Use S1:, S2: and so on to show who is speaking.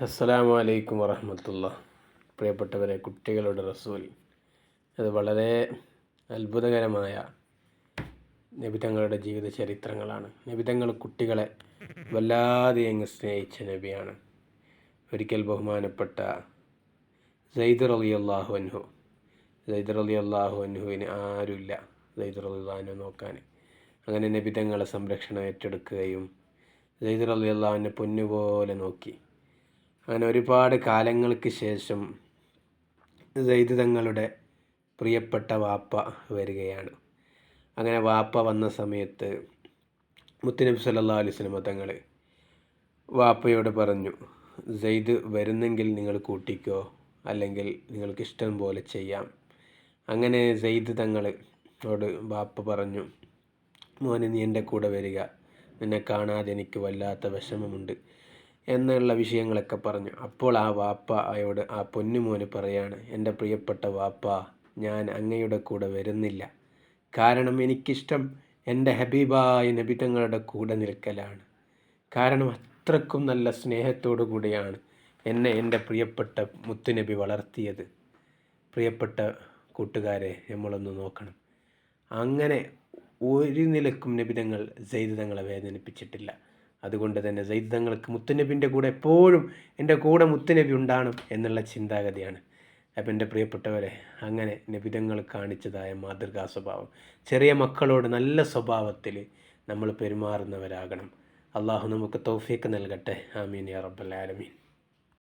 S1: അസ്സലാമു അലൈക്കും വറഹ്മത്തുള്ളാഹി. പ്രിയപ്പെട്ടവരെ, കുട്ടികളുടെ റസൂൽ, അത് വളരെ അത്ഭുതകരമായ നബിതങ്ങളുടെ ജീവിത ചരിത്രങ്ങളാണ്. നബിതങ്ങൾ കുട്ടികളെ വല്ലാതെ അങ്ങ് സ്നേഹിച്ച നബിയാണ്. ഒരിക്കൽ ബഹുമാനപ്പെട്ട സെയ്ദ് റളിയല്ലാഹു അൻഹു അൻഹുവിന് ആരുമില്ല സെയ്ദ് റളിയല്ലാഹു അൻഹു നോക്കാൻ. അങ്ങനെ നബിതങ്ങളെ സംരക്ഷണം ഏറ്റെടുക്കുകയും സെയ്ദ് റളിയല്ലാഹു അൻഹു പൊന്നുപോലെ നോക്കി. അങ്ങനെ ഒരുപാട് കാലങ്ങൾക്ക് ശേഷം സെയ്ദ് തങ്ങളുടെ പ്രിയപ്പെട്ട വാപ്പ വരികയാണ്. അങ്ങനെ വാപ്പ വന്ന സമയത്ത് മുത്തുനബി സല്ലല്ലാഹു അലൈഹി വസല്ലം തങ്ങൾ വാപ്പയോട് പറഞ്ഞു, സെയ്ദ് വരുന്നെങ്കിൽ നിങ്ങൾ കൂട്ടിക്കോ, അല്ലെങ്കിൽ നിങ്ങൾക്ക് ഇഷ്ടം പോലെ ചെയ്യാം. അങ്ങനെ സെയ്ദ് തങ്ങളോട് വാപ്പ പറഞ്ഞു, മോനെ, നീ എൻ്റെ കൂടെ വരിക, നിന്നെ കാണാതെ എനിക്ക് വല്ലാത്ത വിഷമമുണ്ട് എന്നുള്ള വിഷയങ്ങളൊക്കെ പറഞ്ഞു. അപ്പോൾ ആ വാപ്പയോട് ആ പൊന്നുമോന് പറയാണ്, എൻ്റെ പ്രിയപ്പെട്ട വാപ്പ, ഞാൻ അങ്ങയുടെ കൂടെ വരുന്നില്ല. കാരണം എനിക്കിഷ്ടം എൻ്റെ ഹബീബായ നബി തങ്ങളുടെ കൂടെ നിൽക്കലാണ്. കാരണം അത്രക്കും നല്ല സ്നേഹത്തോടു കൂടിയാണ് എന്നെ എൻ്റെ പ്രിയപ്പെട്ട മുത്തുനബി വളർത്തിയത്. പ്രിയപ്പെട്ട കൂട്ടുകാരെ, നമ്മളൊന്ന് നോക്കണം. അങ്ങനെ ഒരു നിലക്കും നബിതങ്ങൾ സെയ്ദ് തങ്ങളെ വേദനിപ്പിച്ചിട്ടില്ല. അതുകൊണ്ട് തന്നെ സെയ്ദ് തങ്ങൾക്ക് മുത്തുനബിൻ്റെ കൂടെ എപ്പോഴും എൻ്റെ കൂടെ മുത്തുനബി ഉണ്ടാകണം എന്നുള്ള ചിന്താഗതിയാണ്. അപ്പം എൻ്റെ പ്രിയപ്പെട്ടവരെ, അങ്ങനെ നബിതങ്ങൾ കാണിച്ചതായ മാതൃകാ സ്വഭാവം, ചെറിയ മക്കളോട് നല്ല സ്വഭാവത്തിൽ നമ്മൾ പെരുമാറുന്നവരാകണം. അള്ളാഹു നമുക്ക് തൗഫീഖ് നൽകട്ടെ. ആമീൻ യാ റബ്ബൽ ആലമീൻ.